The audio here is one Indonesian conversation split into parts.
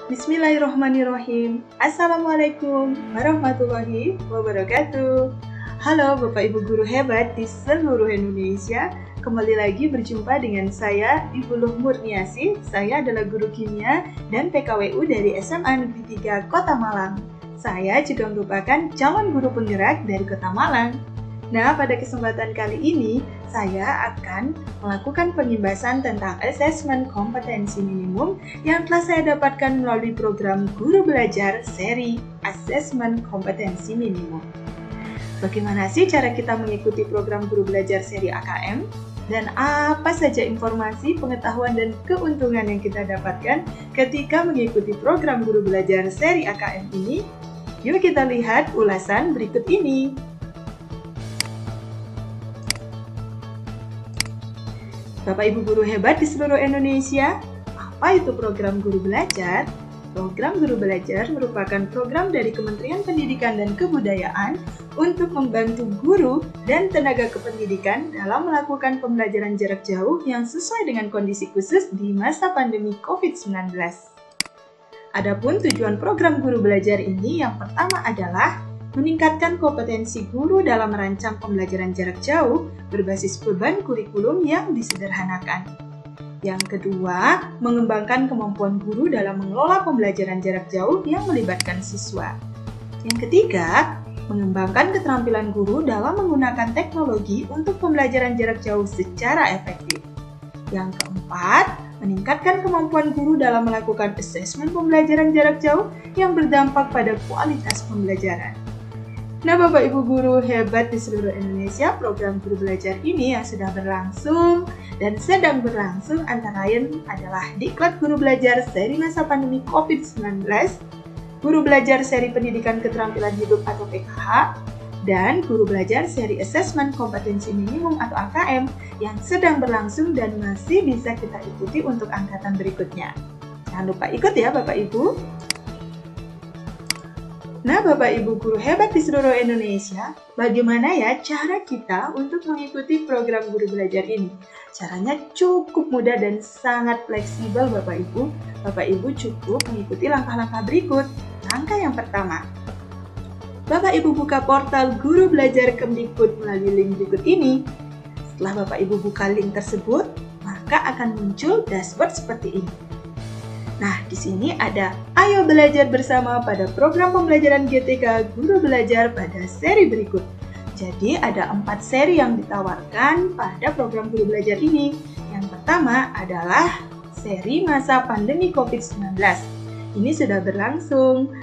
Bismillahirrahmanirrahim. Assalamualaikum warahmatullahi wabarakatuh. Halo Bapak Ibu guru hebat di seluruh Indonesia. Kembali lagi berjumpa dengan saya, Ibu Luh Murniasi. Saya adalah guru kimia dan PKWU dari SMA Negeri 3 Kota Malang. Saya juga merupakan calon guru penggerak dari Kota Malang. Nah, pada kesempatan kali ini, saya akan melakukan pengimbasan tentang asesmen kompetensi minimum yang telah saya dapatkan melalui program Guru Belajar seri Asesmen Kompetensi Minimum. Bagaimana sih cara kita mengikuti program Guru Belajar seri AKM? Dan apa saja informasi, pengetahuan, dan keuntungan yang kita dapatkan ketika mengikuti program Guru Belajar seri AKM ini? Yuk kita lihat ulasan berikut ini. Bapak Ibu guru hebat di seluruh Indonesia, apa itu program Guru Belajar? Program Guru Belajar merupakan program dari Kementerian Pendidikan dan Kebudayaan untuk membantu guru dan tenaga kependidikan dalam melakukan pembelajaran jarak jauh yang sesuai dengan kondisi khusus di masa pandemi COVID-19. Adapun tujuan program Guru Belajar ini yang pertama adalah meningkatkan kompetensi guru dalam merancang pembelajaran jarak jauh berbasis beban kurikulum yang disederhanakan. Yang kedua, mengembangkan kemampuan guru dalam mengelola pembelajaran jarak jauh yang melibatkan siswa. Yang ketiga, mengembangkan keterampilan guru dalam menggunakan teknologi untuk pembelajaran jarak jauh secara efektif. Yang keempat, meningkatkan kemampuan guru dalam melakukan asesmen pembelajaran jarak jauh yang berdampak pada kualitas pembelajaran. Nah, Bapak Ibu guru hebat di seluruh Indonesia, program Guru Belajar ini yang sudah berlangsung dan sedang berlangsung antara lain adalah Diklat Guru Belajar seri masa pandemi COVID-19, Guru Belajar seri Pendidikan Keterampilan Hidup atau PKH, dan Guru Belajar seri Asesmen Kompetensi Minimum atau AKM yang sedang berlangsung dan masih bisa kita ikuti untuk angkatan berikutnya. Jangan lupa ikut ya Bapak Ibu. Nah, Bapak Ibu guru hebat di seluruh Indonesia, bagaimana ya cara kita untuk mengikuti program Guru Belajar ini? Caranya cukup mudah dan sangat fleksibel Bapak Ibu. Bapak Ibu cukup mengikuti langkah-langkah berikut. Langkah yang pertama, Bapak Ibu buka portal Guru Belajar Kemdikbud melalui link berikut ini. Setelah Bapak Ibu buka link tersebut, maka akan muncul dashboard seperti ini. Nah, di sini ada Ayo Belajar Bersama pada program pembelajaran GTK Guru Belajar pada seri berikut. Jadi, ada 4 seri yang ditawarkan pada program Guru Belajar ini. Yang pertama adalah seri masa pandemi COVID-19. Ini sudah berlangsung.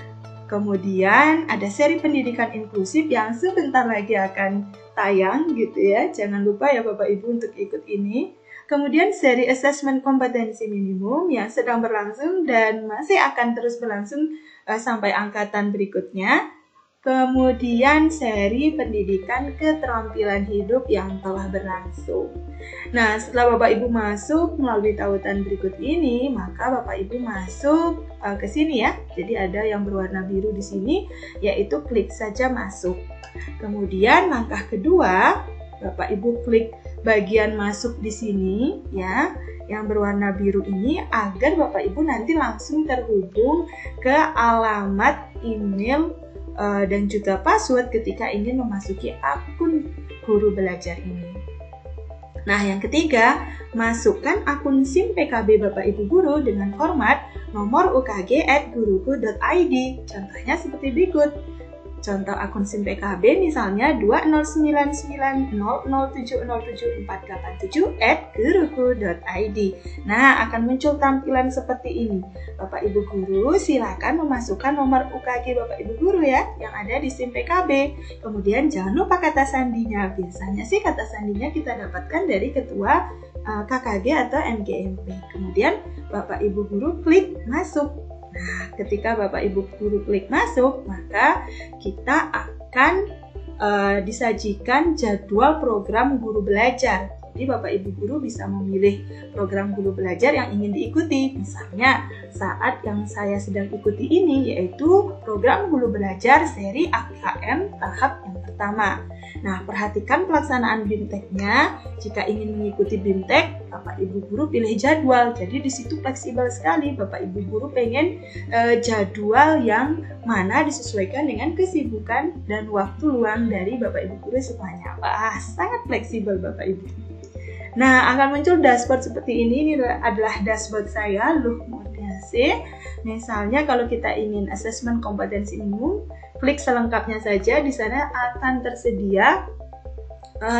Kemudian ada seri pendidikan inklusif yang sebentar lagi akan tayang gitu ya. Jangan lupa ya Bapak Ibu untuk ikut ini. Kemudian seri asesmen kompetensi minimum yang sedang berlangsung dan masih akan terus berlangsung sampai angkatan berikutnya. Kemudian seri pendidikan keterampilan hidup yang telah berlangsung. Nah, setelah Bapak Ibu masuk melalui tautan berikut ini, maka Bapak Ibu masuk ke sini ya. Jadi ada yang berwarna biru di sini, yaitu klik saja masuk. Kemudian langkah kedua, Bapak Ibu klik bagian masuk di sini ya, yang berwarna biru ini agar Bapak Ibu nanti langsung terhubung ke alamat email dan juga password ketika ingin memasuki akun Guru Belajar ini. Nah, yang ketiga, masukkan akun SIM PKB Bapak Ibu guru dengan format nomor ukg@guruku.id. Contohnya seperti berikut. Contoh akun SIM PKB misalnya 20990707487@guruku.id. Nah, akan muncul tampilan seperti ini. Bapak Ibu guru silakan memasukkan nomor UKG Bapak Ibu guru ya yang ada di SIM PKB. Kemudian jangan lupa kata sandinya. Biasanya sih kata sandinya kita dapatkan dari ketua KKG atau MGMP. Kemudian Bapak Ibu guru klik masuk. Nah, ketika Bapak Ibu guru klik masuk, maka kita akan disajikan jadwal program Guru Belajar. Jadi Bapak Ibu guru bisa memilih program guru belajar yang ingin diikuti. Misalnya saat yang saya sedang ikuti ini yaitu program guru belajar seri AKM tahap yang pertama. Nah, perhatikan pelaksanaan BIMTEK-nya. Jika ingin mengikuti BIMTEK, Bapak Ibu guru pilih jadwal. Jadi di situ fleksibel sekali. Bapak Ibu guru pengen jadwal yang mana disesuaikan dengan kesibukan dan waktu luang dari Bapak Ibu guru semuanya. Wah, sangat fleksibel Bapak Ibu. Nah, akan muncul dashboard seperti ini. Ini adalah dashboard saya, Luh Murniasih. Misalnya kalau kita ingin asesmen kompetensi umum, klik selengkapnya saja. Di sana akan tersedia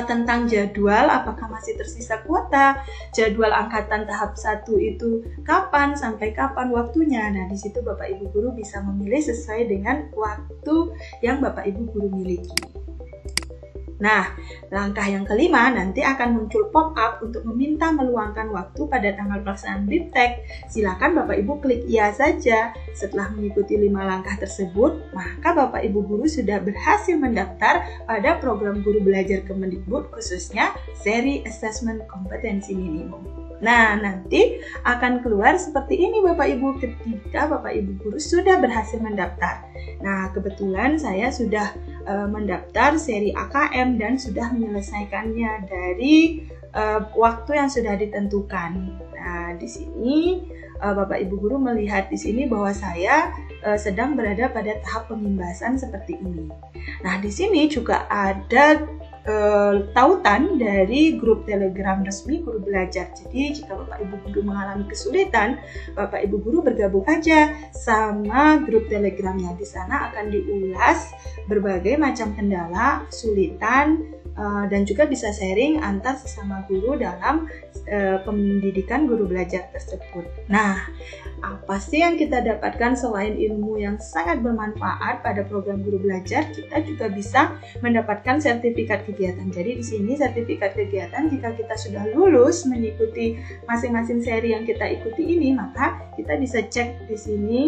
tentang jadwal, apakah masih tersisa kuota, jadwal angkatan tahap 1 itu kapan, sampai kapan waktunya. Nah, di situ Bapak Ibu guru bisa memilih sesuai dengan waktu yang Bapak Ibu guru miliki. Nah, langkah yang kelima nanti akan muncul pop-up untuk meminta meluangkan waktu pada tanggal pelaksanaan BIMTEK. Silakan Bapak Ibu klik iya saja. Setelah mengikuti 5 langkah tersebut, maka Bapak Ibu guru sudah berhasil mendaftar pada program guru belajar Kemendikbud, khususnya seri asesmen kompetensi minimum. Nah, nanti akan keluar seperti ini Bapak Ibu ketika Bapak Ibu guru sudah berhasil mendaftar. Nah, kebetulan saya sudah mendaftar seri AKM dan sudah menyelesaikannya dari waktu yang sudah ditentukan. Nah, di sini Bapak Ibu guru melihat di sini bahwa saya sedang berada pada tahap pengimbasan seperti ini. Nah, di sini juga ada tautan dari grup Telegram resmi guru belajar. Jadi jika Bapak Ibu guru mengalami kesulitan, Bapak Ibu guru bergabung aja sama grup Telegramnya. Di sana akan diulas berbagai macam kendala, kesulitan, dan juga bisa sharing antar sesama guru dalam pendidikan guru belajar tersebut. Nah, apa sih yang kita dapatkan selain ilmu yang sangat bermanfaat pada program guru belajar? Kita juga bisa mendapatkan sertifikat kegiatan. Jadi di sini sertifikat kegiatan jika kita sudah lulus mengikuti masing-masing seri yang kita ikuti ini, maka kita bisa cek di sini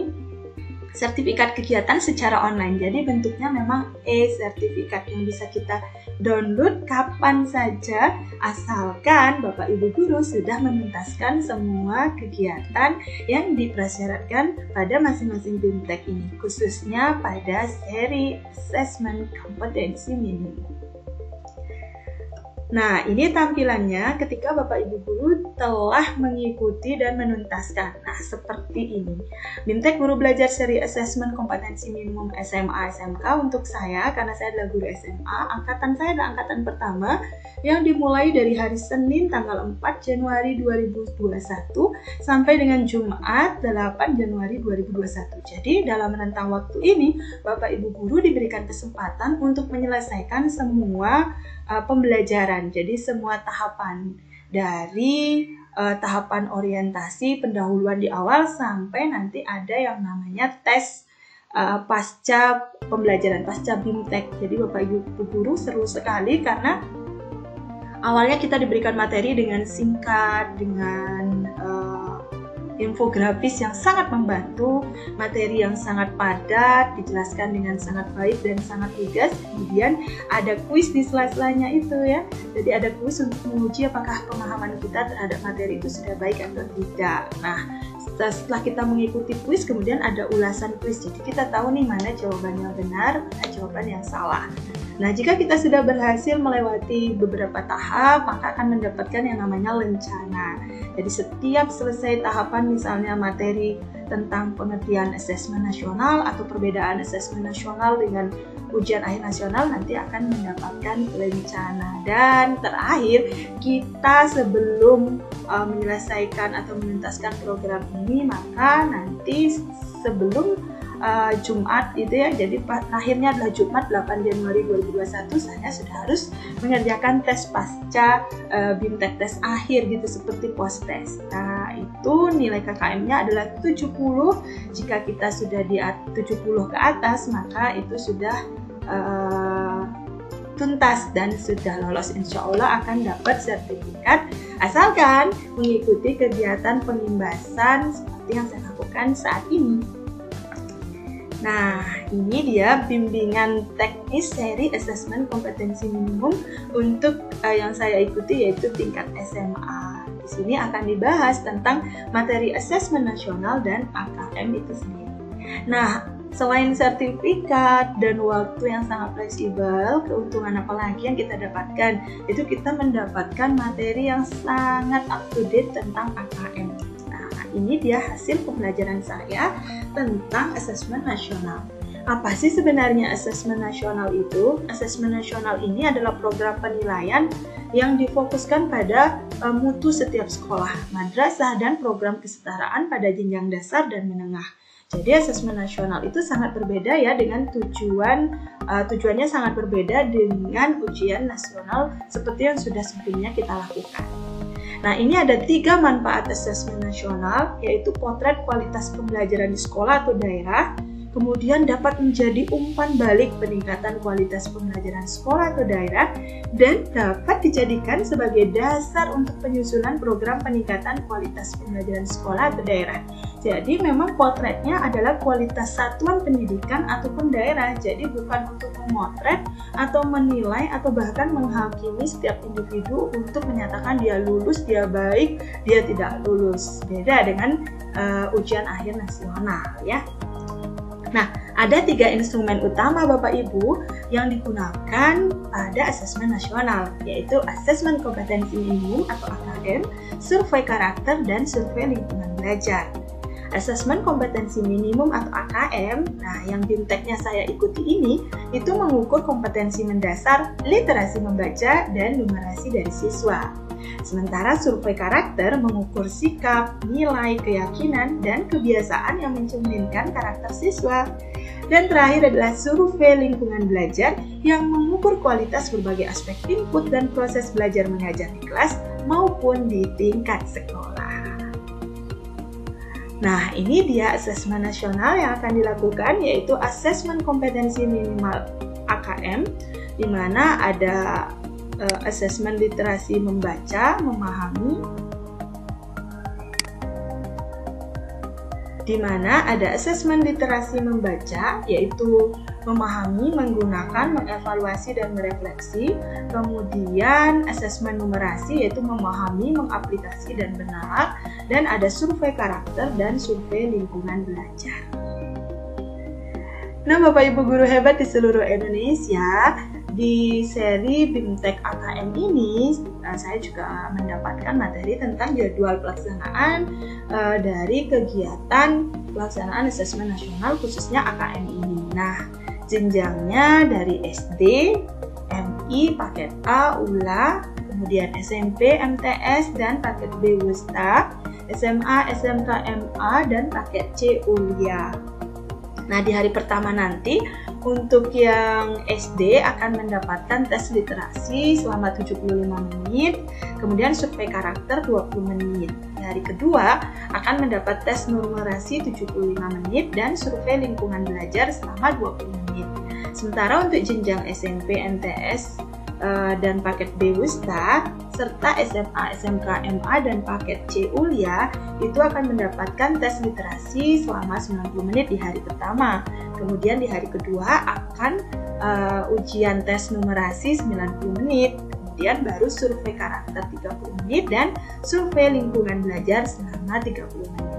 sertifikat kegiatan secara online. Jadi bentuknya memang e-sertifikat yang bisa kita download kapan saja asalkan Bapak Ibu guru sudah menuntaskan semua kegiatan yang dipersyaratkan pada masing-masing BIMTEK ini, khususnya pada seri asesmen kompetensi minimum. Nah, ini tampilannya ketika Bapak Ibu guru telah mengikuti dan menuntaskan. Nah, seperti ini. BIMTEK Guru Belajar Seri Asesmen Kompetensi Minimum SMA SMK untuk saya, karena saya adalah guru SMA, angkatan saya adalah angkatan pertama yang dimulai dari hari Senin tanggal 4 Januari 2021 sampai dengan Jumat 8 Januari 2021. Jadi, dalam rentang waktu ini, Bapak Ibu guru diberikan kesempatan untuk menyelesaikan semua pembelajaran. Jadi semua tahapan dari tahapan orientasi pendahuluan di awal sampai nanti ada yang namanya tes pasca pembelajaran, pasca BIMTEK. Jadi Bapak Ibu guru seru sekali karena awalnya kita diberikan materi dengan singkat, dengan infografis yang sangat membantu, materi yang sangat padat, dijelaskan dengan sangat baik dan sangat lugas. Kemudian ada kuis di sela-selanya itu ya. Jadi ada kuis untuk menguji apakah pemahaman kita terhadap materi itu sudah baik atau tidak. Nah, setelah kita mengikuti kuis, kemudian ada ulasan kuis. Jadi kita tahu nih mana jawaban yang benar, mana jawaban yang salah. Nah, jika kita sudah berhasil melewati beberapa tahap, maka akan mendapatkan yang namanya lencana. Jadi setiap selesai tahapan, misalnya materi tentang pengertian asesmen nasional atau perbedaan asesmen nasional dengan ujian akhir nasional, nanti akan mendapatkan lencana. Dan terakhir, kita sebelum menyelesaikan atau menuntaskan program ini, maka nanti sebelum Jumat itu ya, jadi akhirnya adalah Jumat 8 Januari 2021 saya sudah harus mengerjakan tes pasca BIMTEK, tes akhir gitu, seperti post test. Nah, itu nilai KKM-nya adalah 70. Jika kita sudah di 70 ke atas, maka itu sudah tuntas dan sudah lolos. Insya Allah akan dapat sertifikat asalkan mengikuti kegiatan pengimbasan seperti yang saya lakukan saat ini. Nah, ini dia bimbingan teknis seri asesmen kompetensi minimum untuk yang saya ikuti, yaitu tingkat SMA. Di sini akan dibahas tentang materi asesmen nasional dan AKM itu sendiri. Nah, selain sertifikat dan waktu yang sangat fleksibel, keuntungan apa lagi yang kita dapatkan? Itu kita mendapatkan materi yang sangat up to date tentang AKM. Ini dia hasil pembelajaran saya tentang asesmen nasional. Apa sih sebenarnya asesmen nasional itu? Asesmen nasional ini adalah program penilaian yang difokuskan pada mutu setiap sekolah, madrasah, dan program kesetaraan pada jenjang dasar dan menengah. Jadi asesmen nasional itu sangat berbeda ya dengan tujuannya sangat berbeda dengan ujian nasional seperti yang sudah sebelumnya kita lakukan. Nah, ini ada 3 manfaat asesmen nasional, yaitu potret kualitas pembelajaran di sekolah atau daerah, kemudian dapat menjadi umpan balik peningkatan kualitas pembelajaran sekolah atau daerah, dan dapat dijadikan sebagai dasar untuk penyusunan program peningkatan kualitas pembelajaran sekolah atau daerah. Jadi memang potretnya adalah kualitas satuan pendidikan ataupun daerah, jadi bukan untuk memotret atau menilai atau bahkan menghakimi setiap individu untuk menyatakan dia lulus, dia baik, dia tidak lulus. Beda dengan ujian akhir nasional ya. Nah, ada 3 instrumen utama Bapak Ibu yang digunakan pada asesmen nasional, yaitu asesmen kompetensi minimum atau AKM, survei karakter, dan survei lingkungan belajar. Asesmen kompetensi minimum atau AKM, nah yang BIMTEK-nya saya ikuti ini, itu mengukur kompetensi mendasar, literasi membaca, dan numerasi dari siswa. Sementara survei karakter mengukur sikap, nilai, keyakinan, dan kebiasaan yang mencerminkan karakter siswa. Dan terakhir adalah survei lingkungan belajar yang mengukur kualitas berbagai aspek input dan proses belajar mengajar di kelas maupun di tingkat sekolah. Nah, ini dia asesmen nasional yang akan dilakukan, yaitu asesmen kompetensi minimal AKM, di mana ada asesmen literasi membaca, memahami, di mana ada asesmen literasi membaca, yaitu memahami, menggunakan, mengevaluasi, dan merefleksi. Kemudian asesmen numerasi, yaitu memahami, mengaplikasi, dan menelaah. Dan ada survei karakter dan survei lingkungan belajar. Nah, Bapak Ibu guru hebat di seluruh Indonesia, di seri BIMTEK AKM ini saya juga mendapatkan materi tentang jadwal pelaksanaan dari kegiatan pelaksanaan asesmen nasional khususnya AKM ini. Nah, jenjangnya dari SD, MI, paket A, ULA, kemudian SMP, MTS, dan paket B WUSTA, SMA, SMK, MA, dan paket C ULIA. Nah, di hari pertama nanti untuk yang SD akan mendapatkan tes literasi selama 75 menit, kemudian survei karakter 20 menit. Di hari kedua akan mendapat tes numerasi 75 menit dan survei lingkungan belajar selama 20 menit. Sementara untuk jenjang SMP, MTS, dan paket B WUSTA, serta SMA, SMK, MA, dan paket C ULIA itu akan mendapatkan tes literasi selama 90 menit di hari pertama. Kemudian di hari kedua akan ujian tes numerasi 90 menit. Kemudian baru survei karakter 30 menit dan survei lingkungan belajar selama 30 menit.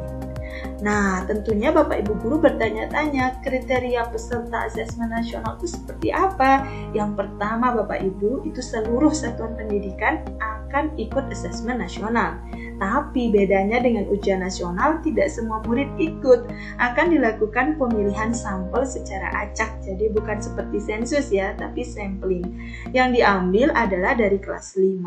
Nah, tentunya Bapak Ibu guru bertanya-tanya kriteria peserta asesmen nasional itu seperti apa? Yang pertama Bapak Ibu, itu seluruh satuan pendidikan akan ikut asesmen nasional. Tapi bedanya dengan ujian nasional, tidak semua murid ikut. Akan dilakukan pemilihan sampel secara acak. Jadi bukan seperti sensus ya, tapi sampling. Yang diambil adalah dari kelas 5,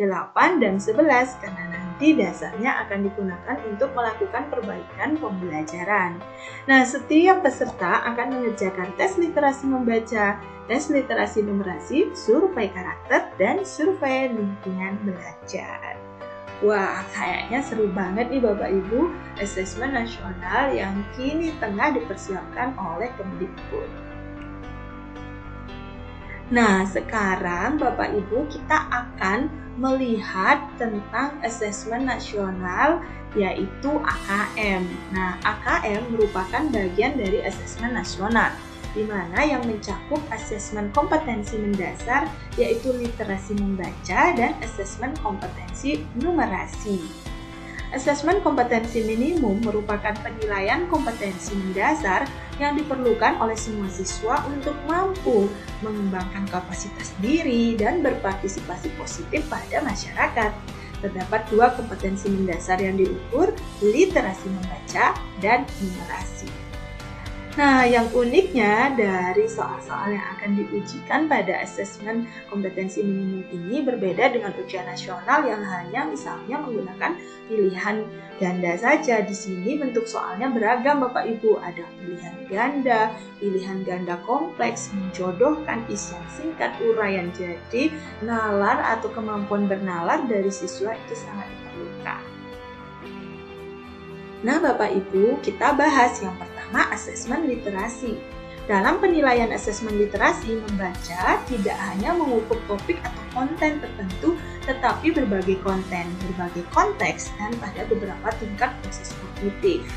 8, dan 11 karena nanti dasarnya akan digunakan untuk melakukan perbaikan pembelajaran. Nah, setiap peserta akan mengerjakan tes literasi membaca, tes literasi numerasi, survei karakter, dan survei lingkungan belajar. Wah, kayaknya seru banget nih Bapak Ibu, asesmen nasional yang kini tengah dipersiapkan oleh Kemdikbud. Nah, sekarang Bapak Ibu kita akan melihat tentang asesmen nasional yaitu AKM. Nah, AKM merupakan bagian dari asesmen nasional di mana yang mencakup asesmen kompetensi mendasar yaitu literasi membaca dan asesmen kompetensi numerasi. Asesmen kompetensi minimum merupakan penilaian kompetensi mendasar yang diperlukan oleh semua siswa untuk mampu mengembangkan kapasitas diri dan berpartisipasi positif pada masyarakat. Terdapat 2 kompetensi mendasar yang diukur, literasi membaca dan numerasi. Nah, yang uniknya dari soal-soal yang akan diujikan pada asesmen kompetensi minimum ini berbeda dengan ujian nasional yang hanya misalnya menggunakan pilihan ganda saja. Di sini bentuk soalnya beragam Bapak Ibu, ada pilihan ganda kompleks, menjodohkan, isian singkat, uraian. Jadi, nalar atau kemampuan bernalar dari siswa itu sangat diperlukan. Nah, Bapak Ibu, kita bahas yang pertama asesmen literasi. Dalam penilaian asesmen literasi, membaca tidak hanya mengukur topik atau konten tertentu, tetapi berbagai konten, berbagai konteks, dan pada beberapa tingkat proses kognitif.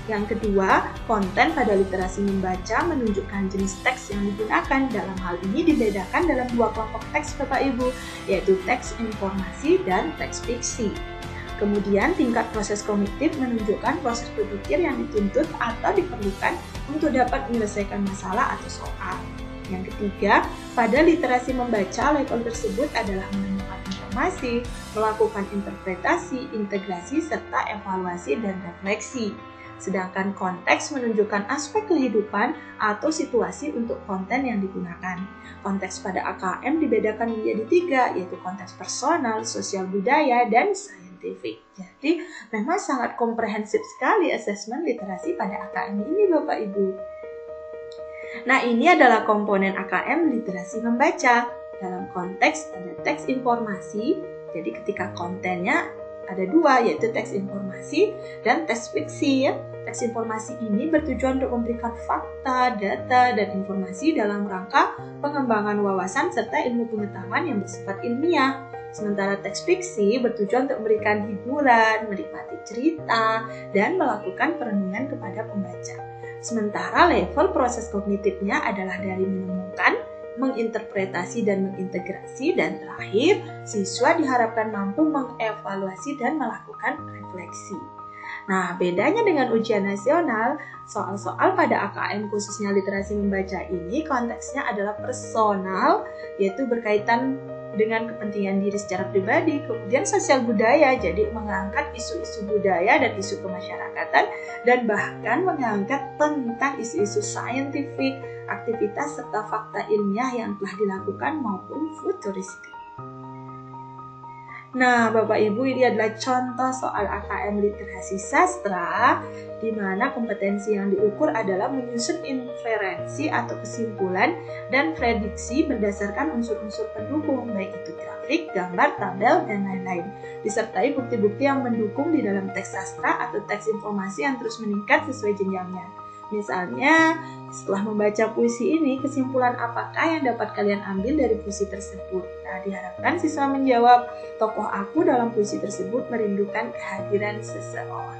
Yang kedua, konten pada literasi membaca menunjukkan jenis teks yang digunakan. Dalam hal ini dibedakan dalam 2 kelompok teks Bapak Ibu, yaitu teks informasi dan teks fiksi. Kemudian tingkat proses kognitif menunjukkan proses berpikir yang dituntut atau diperlukan untuk dapat menyelesaikan masalah atau soal. Yang ketiga, pada literasi membaca, level tersebut adalah menemukan informasi, melakukan interpretasi, integrasi, serta evaluasi dan refleksi. Sedangkan konteks menunjukkan aspek kehidupan atau situasi untuk konten yang digunakan. Konteks pada AKM dibedakan menjadi 3, yaitu konteks personal, sosial budaya, dan scientific. Jadi memang sangat komprehensif sekali asesmen literasi pada AKM ini Bapak Ibu. Nah, ini adalah komponen AKM literasi membaca. Dalam konteks ada teks informasi, jadi ketika kontennya ada 2, yaitu teks informasi dan teks fiksi ya. Teks informasi ini bertujuan untuk memberikan fakta, data, dan informasi dalam rangka pengembangan wawasan serta ilmu pengetahuan yang bersifat ilmiah. Sementara teks fiksi bertujuan untuk memberikan hiburan, menikmati cerita, dan melakukan perenungan kepada pembaca. Sementara level proses kognitifnya adalah dari menemukan, menginterpretasi dan mengintegrasi, dan terakhir, siswa diharapkan mampu mengevaluasi dan melakukan refleksi. Nah, bedanya dengan ujian nasional, soal-soal pada AKM khususnya literasi membaca ini konteksnya adalah personal, yaitu berkaitan dengan kepentingan diri secara pribadi, kemudian sosial budaya, jadi mengangkat isu-isu budaya dan isu kemasyarakatan, dan bahkan mengangkat tentang isu-isu saintifik, aktivitas serta fakta ilmiah yang telah dilakukan maupun futuristik. Nah, Bapak Ibu, ini adalah contoh soal AKM literasi sastra, di mana kompetensi yang diukur adalah menyusun inferensi atau kesimpulan dan prediksi berdasarkan unsur-unsur pendukung, baik itu grafik, gambar, tabel, dan lain-lain, disertai bukti-bukti yang mendukung di dalam teks sastra atau teks informasi yang terus meningkat sesuai jenjangnya. Misalnya, setelah membaca puisi ini, kesimpulan apakah yang dapat kalian ambil dari puisi tersebut? Nah, diharapkan siswa menjawab, tokoh aku dalam puisi tersebut merindukan kehadiran seseorang.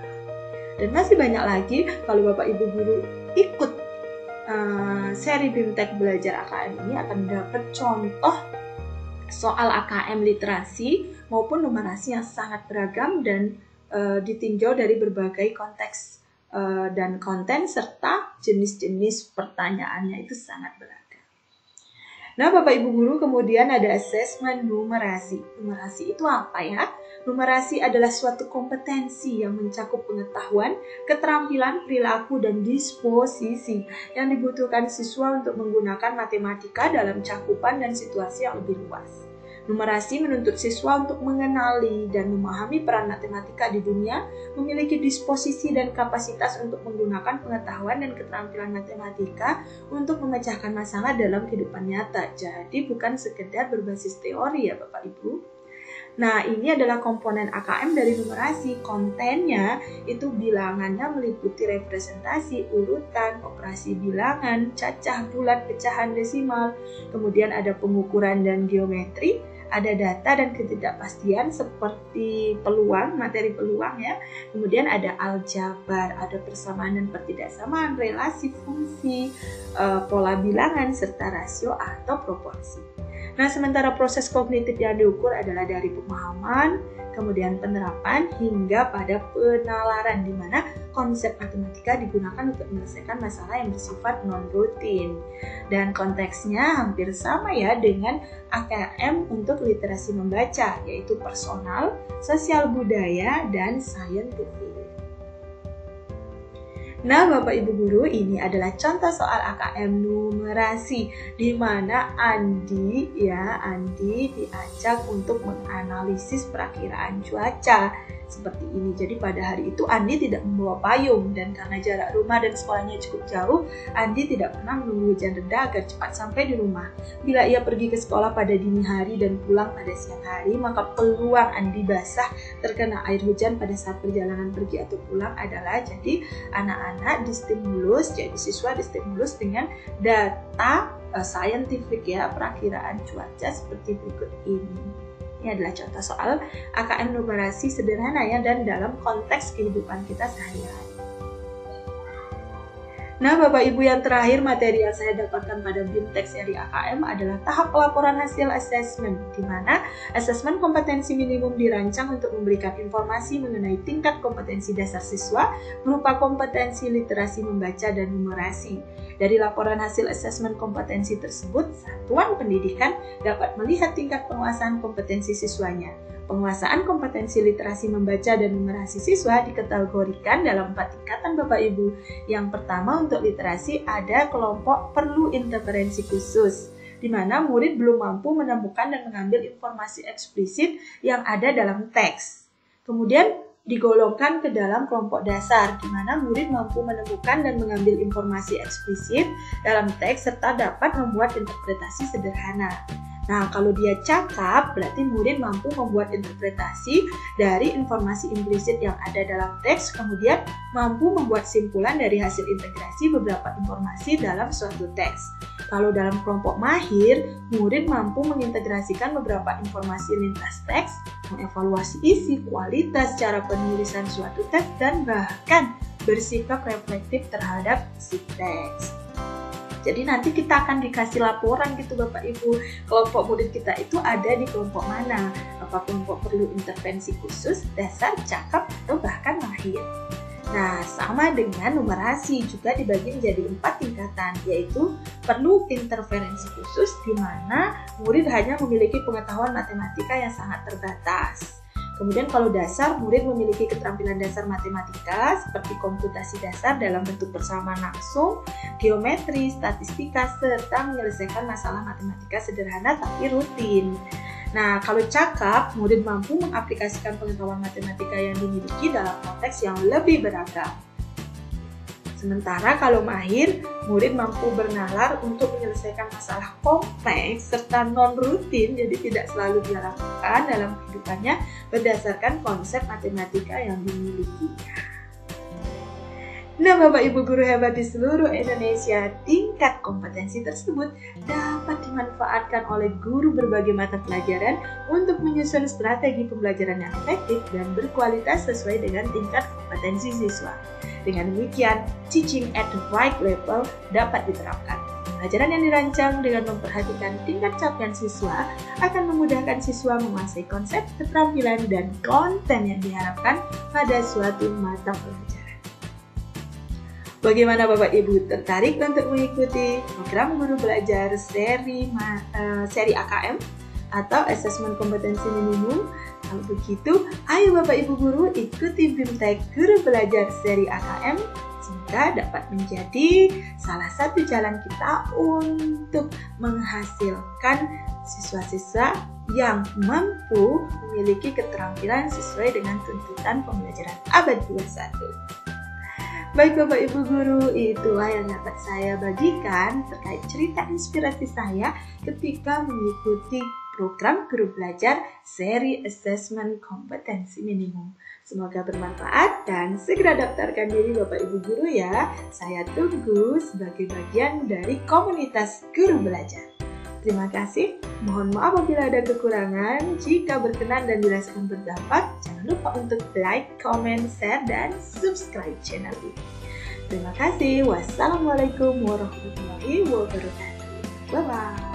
Dan masih banyak lagi, kalau Bapak Ibu guru ikut seri BIMTEK Belajar AKM ini akan dapat contoh soal AKM literasi maupun numerasi yang sangat beragam dan ditinjau dari berbagai konteks dan konten serta jenis-jenis pertanyaannya itu sangat beragam. Nah, Bapak Ibu guru, kemudian ada asesmen numerasi. Numerasi itu apa ya? Numerasi adalah suatu kompetensi yang mencakup pengetahuan, keterampilan, perilaku, dan disposisi yang dibutuhkan siswa untuk menggunakan matematika dalam cakupan dan situasi yang lebih luas. Numerasi menuntut siswa untuk mengenali dan memahami peran matematika di dunia, memiliki disposisi dan kapasitas untuk menggunakan pengetahuan dan keterampilan matematika untuk memecahkan masalah dalam kehidupan nyata. Jadi bukan sekedar berbasis teori ya Bapak Ibu. Nah, ini adalah komponen AKM dari numerasi. Kontennya itu bilangannya meliputi representasi, urutan, operasi bilangan, cacah bulat, pecahan desimal, kemudian ada pengukuran dan geometri, ada data dan ketidakpastian seperti peluang, materi peluang ya. Kemudian ada aljabar, ada persamaan dan pertidaksamaan, relasi fungsi, pola bilangan, serta rasio atau proporsi. Nah, sementara proses kognitif yang diukur adalah dari pemahaman, kemudian penerapan, hingga pada penalaran, di mana konsep matematika digunakan untuk menyelesaikan masalah yang bersifat non-rutin. Dan konteksnya hampir sama ya dengan AKM untuk literasi membaca, yaitu personal, sosial budaya, dan saintifik. Nah, Bapak Ibu Guru, ini adalah contoh soal AKM numerasi di mana Andi diajak untuk menganalisis perakiraan cuaca seperti ini. Jadi pada hari itu Andi tidak membawa payung dan karena jarak rumah dan sekolahnya cukup jauh, Andi tidak pernah menunggu hujan reda agar cepat sampai di rumah. Bila ia pergi ke sekolah pada dini hari dan pulang pada siang hari, maka peluang Andi basah terkena air hujan pada saat perjalanan pergi atau pulang adalah, jadi anak-anak distimulus, jadi siswa distimulus dengan data saintifik ya, perakiraan cuaca seperti berikut ini. Ini adalah contoh soal AKM numerasi sederhana ya, dan dalam konteks kehidupan kita sehari-hari. Nah, Bapak Ibu, yang terakhir materi yang saya dapatkan pada BIMTEK seri AKM adalah tahap pelaporan hasil asesmen, di mana asesmen kompetensi minimum dirancang untuk memberikan informasi mengenai tingkat kompetensi dasar siswa berupa kompetensi literasi membaca dan numerasi. Dari laporan hasil asesmen kompetensi tersebut, satuan pendidikan dapat melihat tingkat penguasaan kompetensi siswanya. Penguasaan kompetensi literasi membaca dan numerasi siswa dikategorikan dalam 4 tingkatan Bapak Ibu. Yang pertama, untuk literasi ada kelompok perlu interferensi khusus, di mana murid belum mampu menemukan dan mengambil informasi eksplisit yang ada dalam teks. Kemudian digolongkan ke dalam kelompok dasar, di mana murid mampu menemukan dan mengambil informasi eksplisit dalam teks serta dapat membuat interpretasi sederhana. Nah, kalau dia cakap, berarti murid mampu membuat interpretasi dari informasi implisit yang ada dalam teks, kemudian mampu membuat simpulan dari hasil integrasi beberapa informasi dalam suatu teks. Kalau dalam kelompok mahir, murid mampu mengintegrasikan beberapa informasi lintas teks, mengevaluasi isi, kualitas, cara penulisan suatu teks, dan bahkan bersikap reflektif terhadap isi teks. Jadi nanti kita akan dikasih laporan gitu Bapak Ibu, kelompok murid kita itu ada di kelompok mana, apa kelompok perlu intervensi khusus, dasar, cakap, atau bahkan mahir. Nah, sama dengan numerasi juga dibagi menjadi 4 tingkatan, yaitu perlu interferensi khusus di mana murid hanya memiliki pengetahuan matematika yang sangat terbatas. Kemudian kalau dasar, murid memiliki keterampilan dasar matematika seperti komputasi dasar dalam bentuk persamaan langsung, geometri, statistika, serta menyelesaikan masalah matematika sederhana tapi rutin. Nah, kalau cakap, murid mampu mengaplikasikan pengetahuan matematika yang dimiliki dalam konteks yang lebih beragam. Sementara kalau mahir, murid mampu bernalar untuk menyelesaikan masalah kompleks serta non-rutin, jadi tidak selalu dia lakukan dalam kehidupannya berdasarkan konsep matematika yang dimilikinya. Nah, Bapak Ibu guru hebat di seluruh Indonesia, tingkat kompetensi tersebut dapat dimanfaatkan oleh guru berbagai mata pelajaran untuk menyusun strategi pembelajaran yang efektif dan berkualitas sesuai dengan tingkat kompetensi siswa. Dengan demikian, teaching at the right level dapat diterapkan. Pembelajaran yang dirancang dengan memperhatikan tingkat capaian siswa akan memudahkan siswa menguasai konsep, keterampilan, dan konten yang diharapkan pada suatu mata pelajaran. Bagaimana Bapak Ibu, tertarik untuk mengikuti program guru belajar seri AKM atau asesmen kompetensi minimum? Kalau begitu, ayo Bapak Ibu guru ikuti BIMTEK Guru Belajar seri AKM sehingga dapat menjadi salah satu jalan kita untuk menghasilkan siswa-siswa yang mampu memiliki keterampilan sesuai dengan tuntutan pembelajaran abad 21. Baik Bapak Ibu guru, itulah yang dapat saya bagikan terkait cerita inspirasi saya ketika mengikuti program Guru Belajar seri Assessment Kompetensi Minimum. Semoga bermanfaat dan segera daftarkan diri Bapak Ibu Guru ya. Saya tunggu sebagai bagian dari komunitas Guru Belajar. Terima kasih. Mohon maaf apabila ada kekurangan. Jika berkenan dan dirasakan berdampak, jangan lupa untuk like, comment, share, dan subscribe channel ini. Terima kasih. Wassalamualaikum warahmatullahi wabarakatuh. Bye-bye.